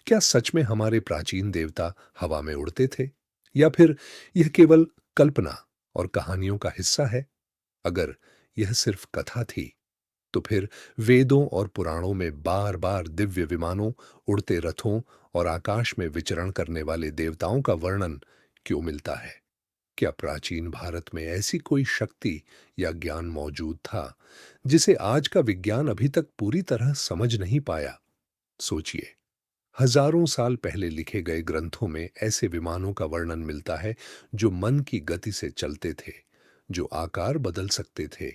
क्या सच में हमारे प्राचीन देवता हवा में उड़ते थे या फिर यह केवल कल्पना और कहानियों का हिस्सा है? अगर यह सिर्फ कथा थी तो फिर वेदों और पुराणों में बार बार दिव्य विमानों, उड़ते रथों और आकाश में विचरण करने वाले देवताओं का वर्णन क्यों मिलता है? क्या प्राचीन भारत में ऐसी कोई शक्ति या ज्ञान मौजूद था जिसे आज का विज्ञान अभी तक पूरी तरह समझ नहीं पाया? सोचिए, हजारों साल पहले लिखे गए ग्रंथों में ऐसे विमानों का वर्णन मिलता है जो मन की गति से चलते थे, जो आकार बदल सकते थे,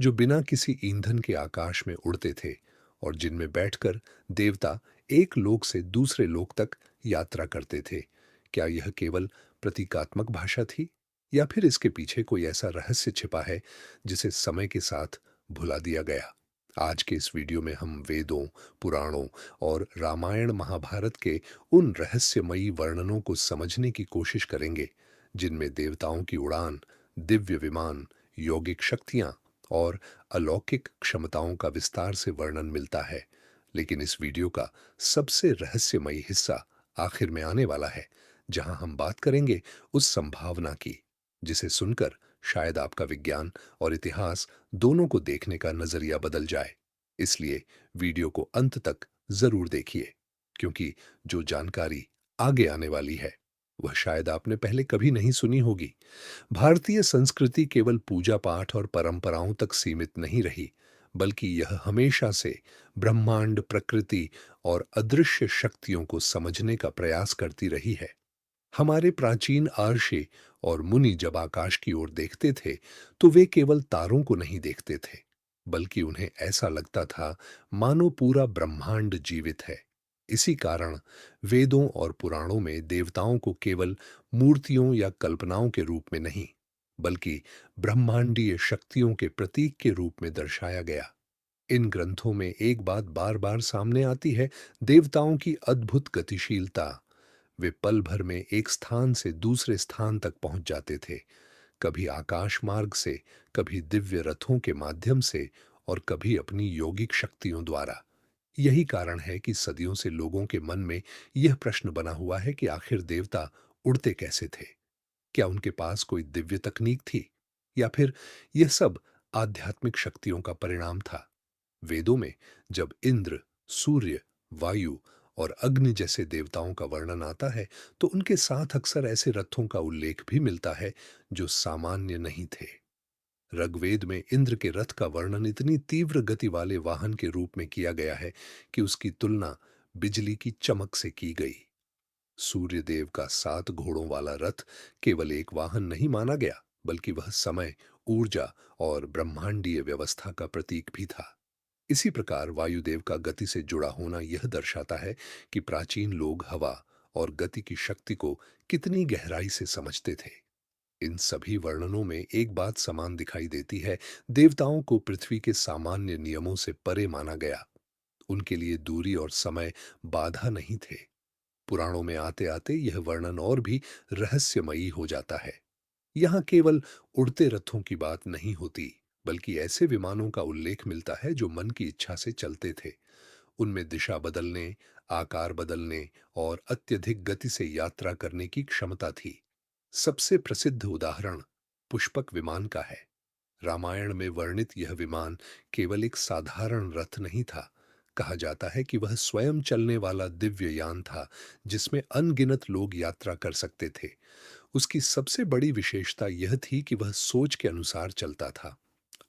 जो बिना किसी ईंधन के आकाश में उड़ते थे और जिनमें बैठकर देवता एक लोक से दूसरे लोक तक यात्रा करते थे। क्या यह केवल प्रतीकात्मक भाषा थी या फिर इसके पीछे कोई ऐसा रहस्य छिपा है जिसे समय के साथ भुला दिया गया? आज के इस वीडियो में हम वेदों, पुराणों और रामायण महाभारत के उन रहस्यमयी वर्णनों को समझने की कोशिश करेंगे जिनमें देवताओं की उड़ान, दिव्य विमान, यौगिक शक्तियां और अलौकिक क्षमताओं का विस्तार से वर्णन मिलता है। लेकिन इस वीडियो का सबसे रहस्यमयी हिस्सा आखिर में आने वाला है, जहां हम बात करेंगे उस संभावना की जिसे सुनकर शायद आपका विज्ञान और इतिहास दोनों को देखने का नजरिया बदल जाए। इसलिए वीडियो को अंत तक जरूर देखिए, क्योंकि जो जानकारी आगे आने वाली है वह शायद आपने पहले कभी नहीं सुनी होगी। भारतीय संस्कृति केवल पूजा पाठ और परंपराओं तक सीमित नहीं रही, बल्कि यह हमेशा से ब्रह्मांड, प्रकृति और अदृश्य शक्तियों को समझने का प्रयास करती रही है। हमारे प्राचीन आर्षि और मुनि जब आकाश की ओर देखते थे तो वे केवल तारों को नहीं देखते थे, बल्कि उन्हें ऐसा लगता था मानो पूरा ब्रह्मांड जीवित है। इसी कारण वेदों और पुराणों में देवताओं को केवल मूर्तियों या कल्पनाओं के रूप में नहीं, बल्कि ब्रह्मांडीय शक्तियों के प्रतीक के रूप में दर्शाया गया। इन ग्रंथों में एक बात बार बार सामने आती है: देवताओं की अद्भुत गतिशीलता। वे पल भर में एक स्थान से दूसरे स्थान तक पहुंच जाते थे, कभी आकाश मार्ग से, कभी दिव्य रथों के माध्यम से और कभी अपनी यौगिक शक्तियों द्वारा। यही कारण है कि सदियों से लोगों के मन में यह प्रश्न बना हुआ है कि आखिर देवता उड़ते कैसे थे? क्या उनके पास कोई दिव्य तकनीक थी या फिर यह सब आध्यात्मिक शक्तियों का परिणाम था? वेदों में जब इंद्र, सूर्य, वायु और अग्नि जैसे देवताओं का वर्णन आता है तो उनके साथ अक्सर ऐसे रथों का उल्लेख भी मिलता है जो सामान्य नहीं थे। ऋग्वेद में इंद्र के रथ का वर्णन इतनी तीव्र गति वाले वाहन के रूप में किया गया है कि उसकी तुलना बिजली की चमक से की गई। सूर्यदेव का 7 घोड़ों वाला रथ केवल एक वाहन नहीं माना गया, बल्कि वह समय, ऊर्जा और ब्रह्मांडीय व्यवस्था का प्रतीक भी था। इसी प्रकार वायुदेव का गति से जुड़ा होना यह दर्शाता है कि प्राचीन लोग हवा और गति की शक्ति को कितनी गहराई से समझते थे। इन सभी वर्णनों में एक बात समान दिखाई देती है: देवताओं को पृथ्वी के सामान्य नियमों से परे माना गया। उनके लिए दूरी और समय बाधा नहीं थे। पुराणों में आते आते यह वर्णन और भी रहस्यमयी हो जाता है। यहाँ केवल उड़ते रथों की बात नहीं होती, बल्कि ऐसे विमानों का उल्लेख मिलता है जो मन की इच्छा से चलते थे। उनमें दिशा बदलने, आकार बदलने और अत्यधिक गति से यात्रा करने की क्षमता थी। सबसे प्रसिद्ध उदाहरण पुष्पक विमान का है। रामायण में वर्णित यह विमान केवल एक साधारण रथ नहीं था। कहा जाता है कि वह स्वयं चलने वाला दिव्य यान था, जिसमें अनगिनत लोग यात्रा कर सकते थे। उसकी सबसे बड़ी विशेषता यह थी कि वह सोच के अनुसार चलता था।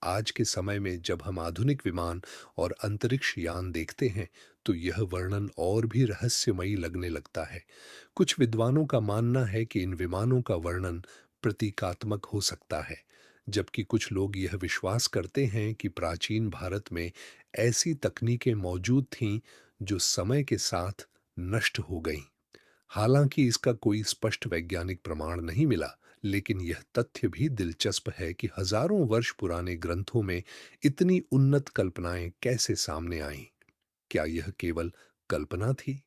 आज के समय में जब हम आधुनिक विमान और अंतरिक्ष यान देखते हैं तो यह वर्णन और भी रहस्यमयी लगने लगता है। कुछ विद्वानों का मानना है कि इन विमानों का वर्णन प्रतीकात्मक हो सकता है, जबकि कुछ लोग यह विश्वास करते हैं कि प्राचीन भारत में ऐसी तकनीकें मौजूद थीं जो समय के साथ नष्ट हो गईं। हालांकि इसका कोई स्पष्ट वैज्ञानिक प्रमाण नहीं मिला, लेकिन यह तथ्य भी दिलचस्प है कि हजारों वर्ष पुराने ग्रंथों में इतनी उन्नत कल्पनाएं कैसे सामने आईं। क्या यह केवल कल्पना थी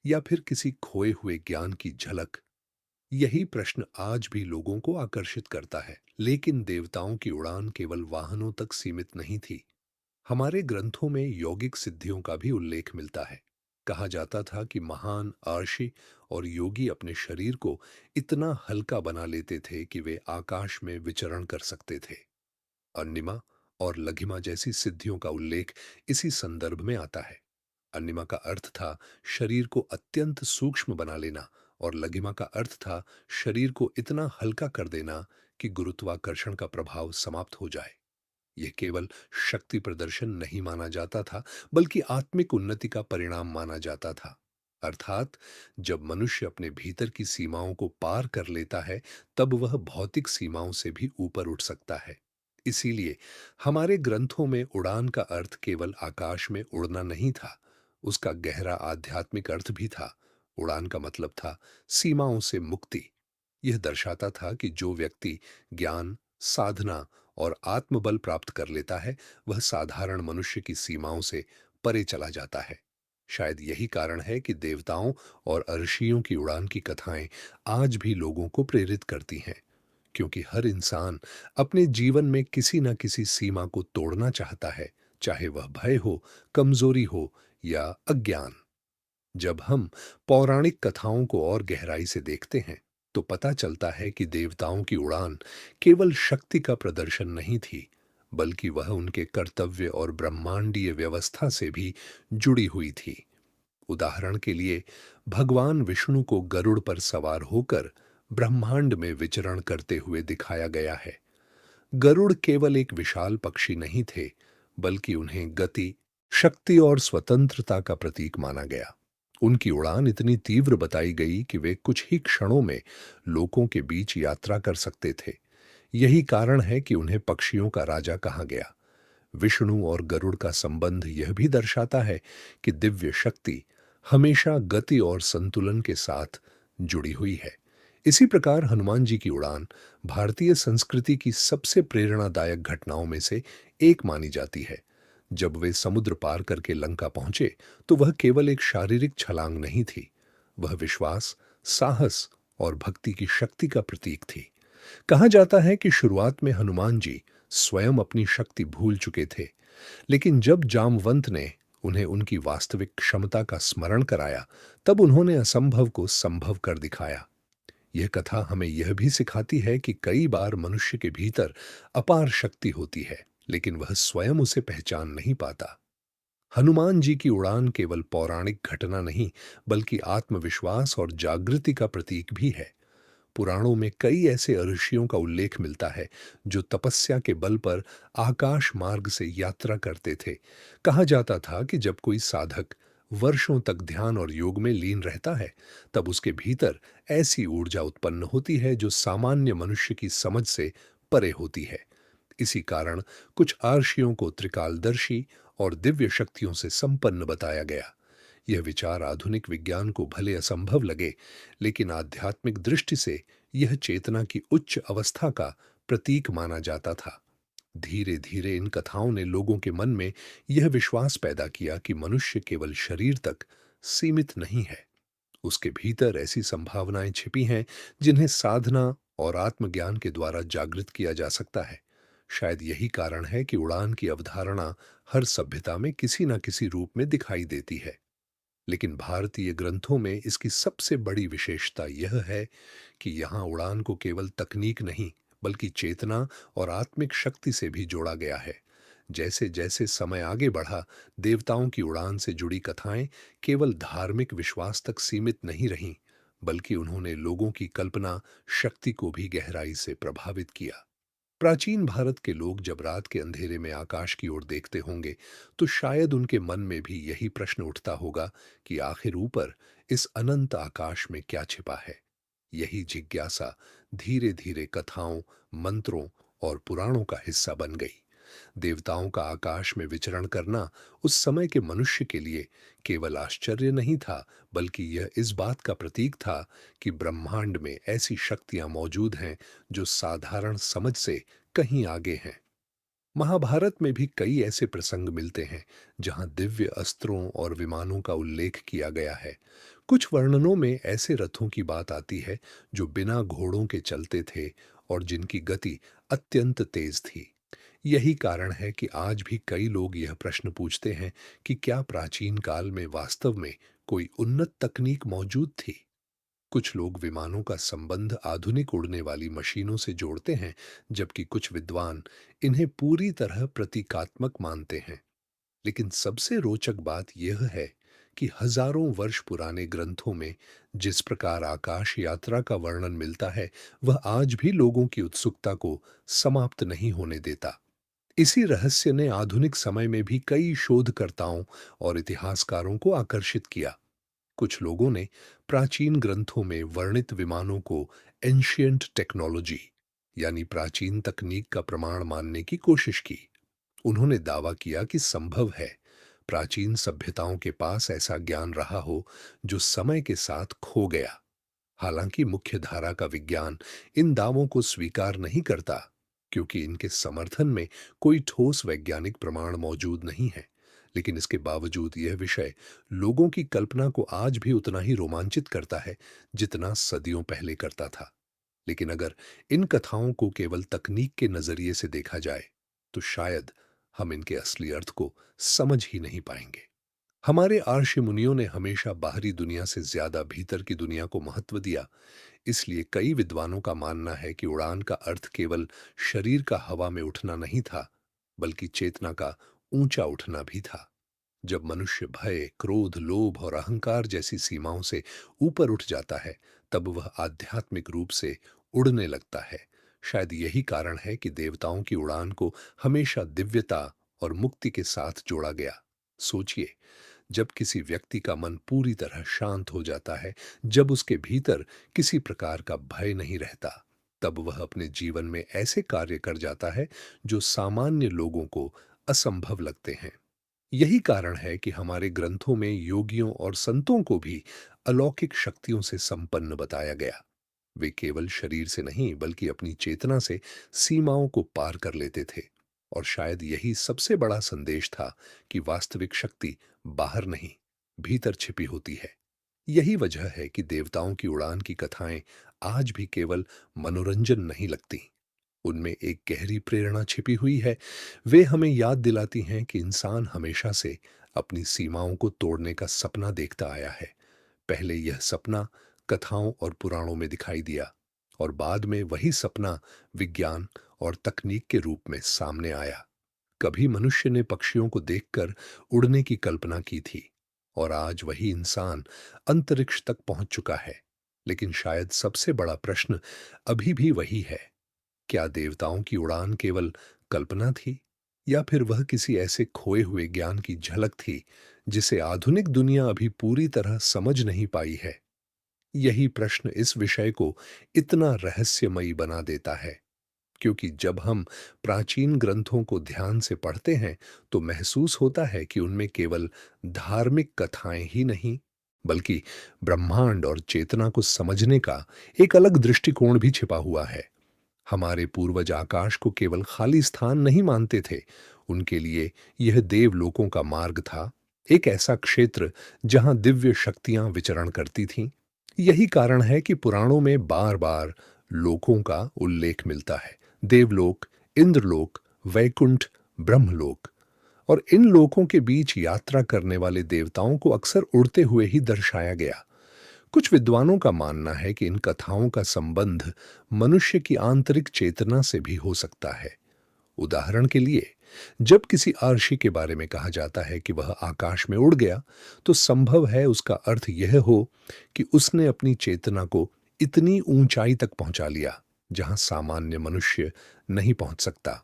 या फिर किसी खोए हुए ज्ञान की झलक? यही प्रश्न आज भी लोगों को आकर्षित करता है। लेकिन देवताओं की उड़ान केवल वाहनों तक सीमित नहीं थी। हमारे ग्रंथों में यौगिक सिद्धियों का भी उल्लेख मिलता है। कहा जाता था कि महान आर्षि और योगी अपने शरीर को इतना हल्का बना लेते थे कि वे आकाश में विचरण कर सकते थे। अन्निमा और लघिमा जैसी सिद्धियों का उल्लेख इसी संदर्भ में आता है। अन्निमा का अर्थ था शरीर को अत्यंत सूक्ष्म बना लेना और लघिमा का अर्थ था शरीर को इतना हल्का कर देना कि गुरुत्वाकर्षण का प्रभाव समाप्त हो जाए। यह केवल शक्ति प्रदर्शन नहीं माना जाता था, बल्कि आत्मिक उन्नति का परिणाम माना जाता था। अर्थात जब मनुष्य अपने भीतर की सीमाओं को पार कर लेता है, तब वह भौतिक सीमाओं से भी ऊपर उठ सकता है। इसीलिए हमारे ग्रंथों में उड़ान का अर्थ केवल आकाश में उड़ना नहीं था, उसका गहरा आध्यात्मिक अर्थ भी था। उड़ान का मतलब था सीमाओं से मुक्ति। यह दर्शाता था कि जो व्यक्ति ज्ञान, साधना और आत्मबल प्राप्त कर लेता है, वह साधारण मनुष्य की सीमाओं से परे चला जाता है। शायद यही कारण है कि देवताओं और ऋषियों की उड़ान की कथाएं आज भी लोगों को प्रेरित करती हैं, क्योंकि हर इंसान अपने जीवन में किसी न किसी सीमा को तोड़ना चाहता है, चाहे वह भय हो, कमजोरी हो या अज्ञान। जब हम पौराणिक कथाओं को और गहराई से देखते हैं, तो पता चलता है कि देवताओं की उड़ान केवल शक्ति का प्रदर्शन नहीं थी, बल्कि वह उनके कर्तव्य और ब्रह्मांडीय व्यवस्था से भी जुड़ी हुई थी। उदाहरण के लिए, भगवान विष्णु को गरुड़ पर सवार होकर ब्रह्मांड में विचरण करते हुए दिखाया गया है। गरुड़ केवल एक विशाल पक्षी नहीं थे, बल्कि उन्हें गति, शक्ति और स्वतंत्रता का प्रतीक माना गया। उनकी उड़ान इतनी तीव्र बताई गई कि वे कुछ ही क्षणों में लोगों के बीच यात्रा कर सकते थे। यही कारण है कि उन्हें पक्षियों का राजा कहा गया। विष्णु और गरुड़ का संबंध यह भी दर्शाता है कि दिव्य शक्ति हमेशा गति और संतुलन के साथ जुड़ी हुई है। इसी प्रकार हनुमान जी की उड़ान भारतीय संस्कृति की सबसे प्रेरणादायक घटनाओं में से एक मानी जाती है। जब वे समुद्र पार करके लंका पहुंचे, तो वह केवल एक शारीरिक छलांग नहीं थी, वह विश्वास, साहस और भक्ति की शक्ति का प्रतीक थी। कहा जाता है कि शुरुआत में हनुमान जी स्वयं अपनी शक्ति भूल चुके थे, लेकिन जब जामवंत ने उन्हें उनकी वास्तविक क्षमता का स्मरण कराया, तब उन्होंने असंभव को संभव कर दिखाया। यह कथा हमें यह भी सिखाती है कि कई बार मनुष्य के भीतर अपार शक्ति होती है, लेकिन वह स्वयं उसे पहचान नहीं पाता। हनुमान जी की उड़ान केवल पौराणिक घटना नहीं, बल्कि आत्मविश्वास और जागृति का प्रतीक भी है। पुराणों में कई ऐसे ऋषियों का उल्लेख मिलता है जो तपस्या के बल पर आकाश मार्ग से यात्रा करते थे। कहा जाता था कि जब कोई साधक वर्षों तक ध्यान और योग में लीन रहता है, तब उसके भीतर ऐसी ऊर्जा उत्पन्न होती है जो सामान्य मनुष्य की समझ से परे होती है। इसी कारण कुछ आर्षियों को त्रिकालदर्शी और दिव्य शक्तियों से संपन्न बताया गया। यह विचार आधुनिक विज्ञान को भले असंभव लगे, लेकिन आध्यात्मिक दृष्टि से यह चेतना की उच्च अवस्था का प्रतीक माना जाता था। धीरे धीरे इन कथाओं ने लोगों के मन में यह विश्वास पैदा किया कि मनुष्य केवल शरीर तक सीमित नहीं है, उसके भीतर ऐसी संभावनाएं छिपी हैं जिन्हें साधना और आत्मज्ञान के द्वारा जागृत किया जा सकता है। शायद यही कारण है कि उड़ान की अवधारणा हर सभ्यता में किसी न किसी रूप में दिखाई देती है। लेकिन भारतीय ग्रंथों में इसकी सबसे बड़ी विशेषता यह है कि यहाँ उड़ान को केवल तकनीक नहीं, बल्कि चेतना और आत्मिक शक्ति से भी जोड़ा गया है। जैसे जैसे समय आगे बढ़ा, देवताओं की उड़ान से जुड़ी कथाएं केवल धार्मिक विश्वास तक सीमित नहीं रहीं, बल्कि उन्होंने लोगों की कल्पना शक्ति को भी गहराई से प्रभावित किया। प्राचीन भारत के लोग जब रात के अंधेरे में आकाश की ओर देखते होंगे, तो शायद उनके मन में भी यही प्रश्न उठता होगा कि आखिर ऊपर इस अनंत आकाश में क्या छिपा है। यही जिज्ञासा धीरे धीरे कथाओं, मंत्रों और पुराणों का हिस्सा बन गई। देवताओं का आकाश में विचरण करना उस समय के मनुष्य के लिए केवल आश्चर्य नहीं था, बल्कि यह इस बात का प्रतीक था कि ब्रह्मांड में ऐसी शक्तियां मौजूद हैं जो साधारण समझ से कहीं आगे हैं। महाभारत में भी कई ऐसे प्रसंग मिलते हैं जहां दिव्य अस्त्रों और विमानों का उल्लेख किया गया है। कुछ वर्णनों में ऐसे रथों की बात आती है जो बिना घोड़ों के चलते थे और जिनकी गति अत्यंत तेज थी। यही कारण है कि आज भी कई लोग यह प्रश्न पूछते हैं कि क्या प्राचीन काल में वास्तव में कोई उन्नत तकनीक मौजूद थी। कुछ लोग विमानों का संबंध आधुनिक उड़ने वाली मशीनों से जोड़ते हैं, जबकि कुछ विद्वान इन्हें पूरी तरह प्रतीकात्मक मानते हैं। लेकिन सबसे रोचक बात यह है कि हजारों वर्ष पुराने ग्रंथों में जिस प्रकार आकाश यात्रा का वर्णन मिलता है, वह आज भी लोगों की उत्सुकता को समाप्त नहीं होने देता। इसी रहस्य ने आधुनिक समय में भी कई शोधकर्ताओं और इतिहासकारों को आकर्षित किया। कुछ लोगों ने प्राचीन ग्रंथों में वर्णित विमानों को एंशियंट टेक्नोलॉजी यानी प्राचीन तकनीक का प्रमाण मानने की कोशिश की। उन्होंने दावा किया कि संभव है प्राचीन सभ्यताओं के पास ऐसा ज्ञान रहा हो जो समय के साथ खो गया। हालांकि मुख्य धारा का विज्ञान इन दावों को स्वीकार नहीं करता, क्योंकि इनके समर्थन में कोई ठोस वैज्ञानिक प्रमाण मौजूद नहीं है। लेकिन इसके बावजूद यह विषय लोगों की कल्पना को आज भी उतना ही रोमांचित करता है जितना सदियों पहले करता था। लेकिन अगर इन कथाओं को केवल तकनीक के नजरिए से देखा जाए, तो शायद हम इनके असली अर्थ को समझ ही नहीं पाएंगे। हमारे आर्षि मुनियों ने हमेशा बाहरी दुनिया से ज्यादा भीतर की दुनिया को महत्व दिया। इसलिए कई विद्वानों का मानना है कि उड़ान का अर्थ केवल शरीर का हवा में उठना नहीं था, बल्कि चेतना का ऊंचा उठना भी था। जब मनुष्य भय, क्रोध, लोभ और अहंकार जैसी सीमाओं से ऊपर उठ जाता है, तब वह आध्यात्मिक रूप से उड़ने लगता है। शायद यही कारण है कि देवताओं की उड़ान को हमेशा दिव्यता और मुक्ति के साथ जोड़ा गया। सोचिए, जब किसी व्यक्ति का मन पूरी तरह शांत हो जाता है, जब उसके भीतर किसी प्रकार का भय नहीं रहता, तब वह अपने जीवन में ऐसे कार्य कर जाता है जो सामान्य लोगों को असंभव लगते हैं। यही कारण है कि हमारे ग्रंथों में योगियों और संतों को भी अलौकिक शक्तियों से संपन्न बताया गया। वे केवल शरीर से नहीं, बल्कि अपनी चेतना से सीमाओं को पार कर लेते थे। और शायद यही सबसे बड़ा संदेश था कि वास्तविक शक्ति बाहर नहीं, भीतर छिपी होती है। यही वजह है कि देवताओं की उड़ान की कथाएं आज भी केवल मनोरंजन नहीं लगती। उनमें एक गहरी प्रेरणा छिपी हुई है। वे हमें याद दिलाती हैं कि इंसान हमेशा से अपनी सीमाओं को तोड़ने का सपना देखता आया है। पहले यह सपना कथाओं और पुराणों में दिखाई दिया, और बाद में वही सपना विज्ञान और तकनीक के रूप में सामने आया। कभी मनुष्य ने पक्षियों को देखकर उड़ने की कल्पना की थी, और आज वही इंसान अंतरिक्ष तक पहुंच चुका है। लेकिन शायद सबसे बड़ा प्रश्न अभी भी वही है, क्या देवताओं की उड़ान केवल कल्पना थी, या फिर वह किसी ऐसे खोए हुए ज्ञान की झलक थी जिसे आधुनिक दुनिया अभी पूरी तरह समझ नहीं पाई है? यही प्रश्न इस विषय को इतना रहस्यमयी बना देता है, क्योंकि जब हम प्राचीन ग्रंथों को ध्यान से पढ़ते हैं, तो महसूस होता है कि उनमें केवल धार्मिक कथाएं ही नहीं, बल्कि ब्रह्मांड और चेतना को समझने का एक अलग दृष्टिकोण भी छिपा हुआ है। हमारे पूर्वज आकाश को केवल खाली स्थान नहीं मानते थे। उनके लिए यह देवलोकों का मार्ग था, एक ऐसा क्षेत्र जहां दिव्य शक्तियां विचरण करती थीं। यही कारण है कि पुराणों में बार बार लोकों का उल्लेख मिलता है: देवलोक, इंद्रलोक, वैकुंठ, ब्रह्मलोक। और इन लोकों के बीच यात्रा करने वाले देवताओं को अक्सर उड़ते हुए ही दर्शाया गया। कुछ विद्वानों का मानना है कि इन कथाओं का संबंध मनुष्य की आंतरिक चेतना से भी हो सकता है। उदाहरण के लिए, जब किसी आर्षि के बारे में कहा जाता है कि वह आकाश में उड़ गया, तो संभव है उसका अर्थ यह हो कि उसने अपनी चेतना को इतनी ऊंचाई तक पहुंचा लिया जहां सामान्य मनुष्य नहीं पहुंच सकता।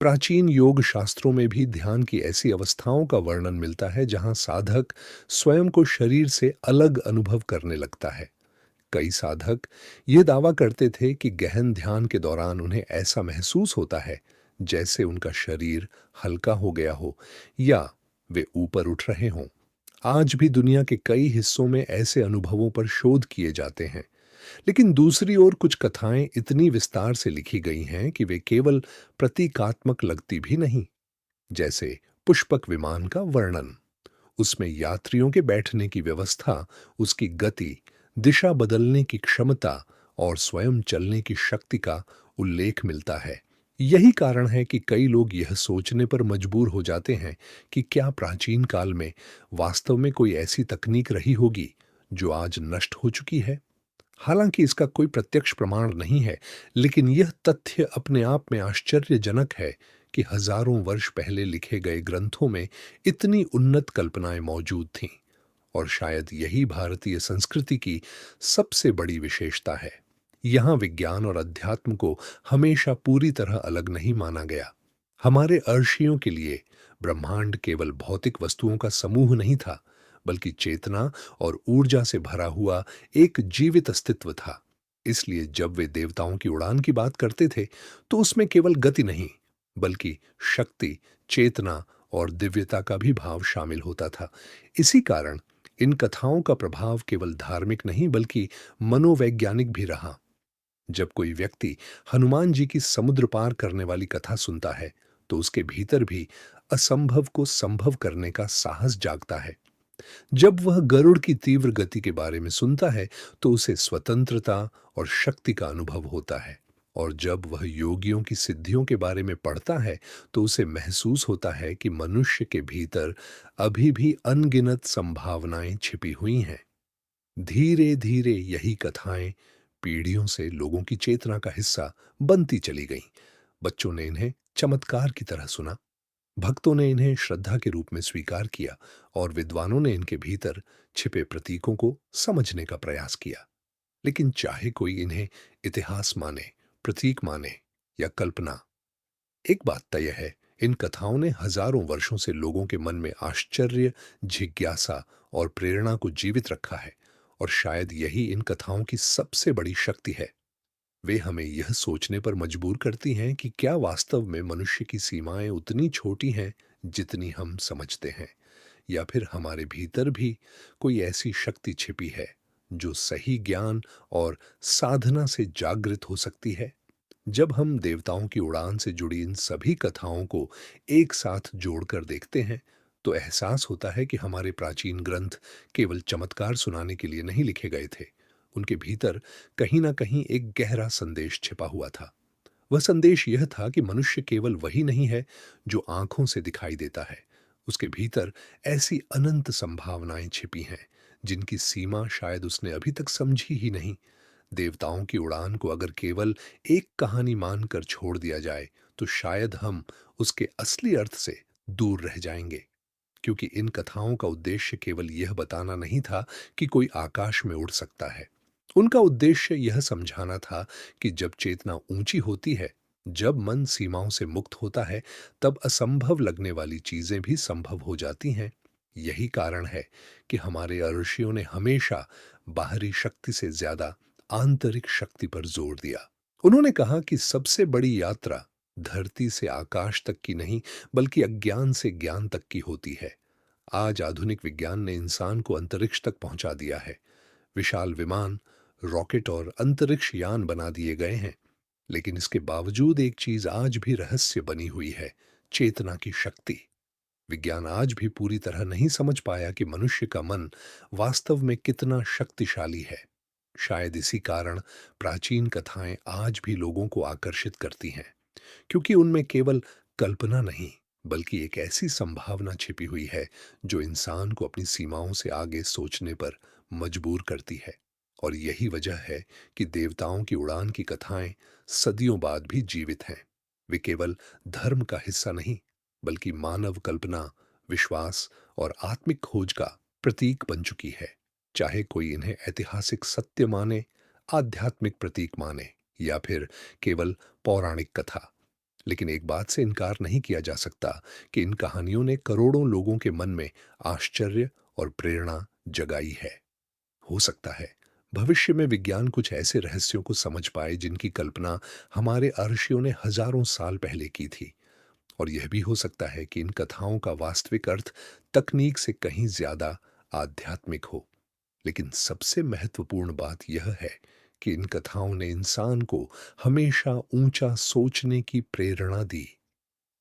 प्राचीन योग शास्त्रों में भी ध्यान की ऐसी अवस्थाओं का वर्णन मिलता है जहां साधक स्वयं को शरीर से अलग अनुभव करने लगता है। कई साधक ये दावा करते थे कि गहन ध्यान के दौरान उन्हें ऐसा महसूस होता है जैसे उनका शरीर हल्का हो गया हो, या वे ऊपर उठ रहे हों। आज भी दुनिया के कई हिस्सों में ऐसे अनुभवों पर शोध किए जाते हैं। लेकिन दूसरी ओर कुछ कथाएं इतनी विस्तार से लिखी गई हैं कि वे केवल प्रतीकात्मक लगती भी नहीं। जैसे पुष्पक विमान का वर्णन, उसमें यात्रियों के बैठने की व्यवस्था, उसकी गति, दिशा बदलने की क्षमता और स्वयं चलने की शक्ति का उल्लेख मिलता है। यही कारण है कि कई लोग यह सोचने पर मजबूर हो जाते हैं कि क्या प्राचीन काल में वास्तव में कोई ऐसी तकनीक रही होगी जो आज नष्ट हो चुकी है। हालांकि इसका कोई प्रत्यक्ष प्रमाण नहीं है, लेकिन यह तथ्य अपने आप में आश्चर्यजनक है कि हजारों वर्ष पहले लिखे गए ग्रंथों में इतनी उन्नत कल्पनाएं मौजूद थीं। और शायद यही भारतीय संस्कृति की सबसे बड़ी विशेषता है। यहाँ विज्ञान और अध्यात्म को हमेशा पूरी तरह अलग नहीं माना गया। हमारे अर्षियों के लिए ब्रह्मांड केवल भौतिक वस्तुओं का समूह नहीं था, बल्कि चेतना और ऊर्जा से भरा हुआ एक जीवित अस्तित्व था। इसलिए जब वे देवताओं की उड़ान की बात करते थे, तो उसमें केवल गति नहीं, बल्कि शक्ति, चेतना और दिव्यता का भी भाव शामिल होता था। इसी कारण इन कथाओं का प्रभाव केवल धार्मिक नहीं, बल्कि मनोवैज्ञानिक भी रहा। जब कोई व्यक्ति हनुमान जी की समुद्र पार करने वाली कथा सुनता है, तो उसके भीतर भी असंभव को संभव करने का साहस जागता है। जब वह गरुड़ की तीव्र गति के बारे में सुनता है, तो उसे स्वतंत्रता और शक्ति का अनुभव होता है। और जब वह योगियों की सिद्धियों के बारे में पढ़ता है, तो उसे महसूस होता है कि मनुष्य के भीतर अभी भी अनगिनत संभावनाएं छिपी हुई हैं। धीरे धीरे यही कथाएं पीढ़ियों से लोगों की चेतना का हिस्सा बनती चली गईं। बच्चों ने इन्हें चमत्कार की तरह सुना, भक्तों ने इन्हें श्रद्धा के रूप में स्वीकार किया, और विद्वानों ने इनके भीतर छिपे प्रतीकों को समझने का प्रयास किया। लेकिन चाहे कोई इन्हें इतिहास माने, प्रतीक माने या कल्पना, एक बात तय है, इन कथाओं ने हजारों वर्षों से लोगों के मन में आश्चर्य, जिज्ञासा और प्रेरणा को जीवित रखा है। और शायद यही इन कथाओं की सबसे बड़ी शक्ति है। वे हमें यह सोचने पर मजबूर करती हैं कि क्या वास्तव में मनुष्य की सीमाएं उतनी छोटी हैं जितनी हम समझते हैं, या फिर हमारे भीतर भी कोई ऐसी शक्ति छिपी है जो सही ज्ञान और साधना से जागृत हो सकती है। जब हम देवताओं की उड़ान से जुड़ी इन सभी कथाओं को एक साथ जोड़कर देखते हैं, तो एहसास होता है कि हमारे प्राचीन ग्रंथ केवल चमत्कार सुनाने के लिए नहीं लिखे गए थे। उनके भीतर कहीं ना कहीं एक गहरा संदेश छिपा हुआ था। वह संदेश यह था कि मनुष्य केवल वही नहीं है जो आंखों से दिखाई देता है। उसके भीतर ऐसी अनंत संभावनाएं छिपी हैं जिनकी सीमा शायद उसने अभी तक समझी ही नहीं। देवताओं की उड़ान को अगर केवल एक कहानी मानकर छोड़ दिया जाए, तो शायद हम उसके असली अर्थ से दूर रह जाएंगे। क्योंकि इन कथाओं का उद्देश्य केवल यह बताना नहीं था कि कोई आकाश में उड़ सकता है। उनका उद्देश्य यह समझाना था कि जब चेतना ऊंची होती है, जब मन सीमाओं से मुक्त होता है, तब असंभव लगने वाली चीजें भी संभव हो जाती हैं। यही कारण है कि हमारे ऋषियों ने हमेशा बाहरी शक्ति से ज्यादा आंतरिक शक्ति पर जोर दिया। उन्होंने कहा कि सबसे बड़ी यात्रा धरती से आकाश तक की नहीं, बल्कि अज्ञान से ज्ञान तक की होती है। आज आधुनिक विज्ञान ने इंसान को अंतरिक्ष तक पहुंचा दिया है। विशाल विमान, रॉकेट और अंतरिक्ष यान बना दिए गए हैं। लेकिन इसके बावजूद एक चीज आज भी रहस्य बनी हुई है: चेतना की शक्ति। विज्ञान आज भी पूरी तरह नहीं समझ पाया कि मनुष्य का मन वास्तव में कितना शक्तिशाली है। शायद इसी कारण प्राचीन कथाएं आज भी लोगों को आकर्षित करती हैं, क्योंकि उनमें केवल कल्पना नहीं, बल्कि एक ऐसी संभावना छिपी हुई है जो इंसान को अपनी सीमाओं से आगे सोचने पर मजबूर करती है। और यही वजह है कि देवताओं की उड़ान की कथाएं सदियों बाद भी जीवित हैं। वे केवल धर्म का हिस्सा नहीं, बल्कि मानव कल्पना, विश्वास और आत्मिक खोज का प्रतीक बन चुकी है। चाहे कोई इन्हें ऐतिहासिक सत्य माने, आध्यात्मिक प्रतीक माने, या फिर केवल पौराणिक कथा, लेकिन एक बात से इनकार नहीं किया जा सकता कि इन कहानियों ने करोड़ों लोगों के मन में आश्चर्य और प्रेरणा जगाई है। हो सकता है भविष्य में विज्ञान कुछ ऐसे रहस्यों को समझ पाए जिनकी कल्पना हमारे ऋषियों ने हजारों साल पहले की थी। और यह भी हो सकता है कि इन कथाओं का वास्तविक अर्थ तकनीक से कहीं ज्यादा आध्यात्मिक हो। लेकिन सबसे महत्वपूर्ण बात यह है कि इन कथाओं ने इंसान को हमेशा ऊंचा सोचने की प्रेरणा दी,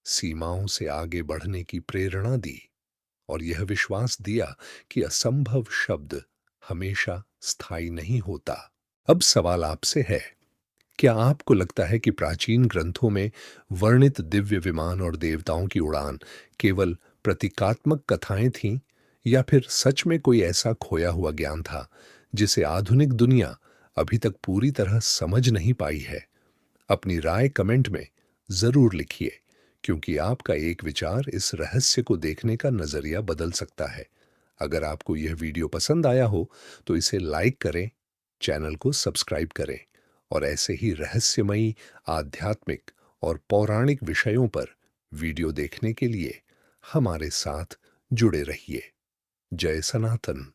सीमाओं से आगे बढ़ने की प्रेरणा दी, और यह विश्वास दिया कि असंभव शब्द हमेशा स्थायी नहीं होता। अब सवाल आपसे है, क्या आपको लगता है कि प्राचीन ग्रंथों में वर्णित दिव्य विमान और देवताओं की उड़ान केवल प्रतीकात्मक कथाएं थीं, या फिर सच में कोई ऐसा खोया हुआ ज्ञान था जिसे आधुनिक दुनिया अभी तक पूरी तरह समझ नहीं पाई है? अपनी राय कमेंट में जरूर लिखिए, क्योंकि आपका एक विचार इस रहस्य को देखने का नजरिया बदल सकता है। अगर आपको यह वीडियो पसंद आया हो तो इसे लाइक करें, चैनल को सब्सक्राइब करें और ऐसे ही रहस्यमयी, आध्यात्मिक और पौराणिक विषयों पर वीडियो देखने के लिए हमारे साथ जुड़े रहिए। जय सनातन।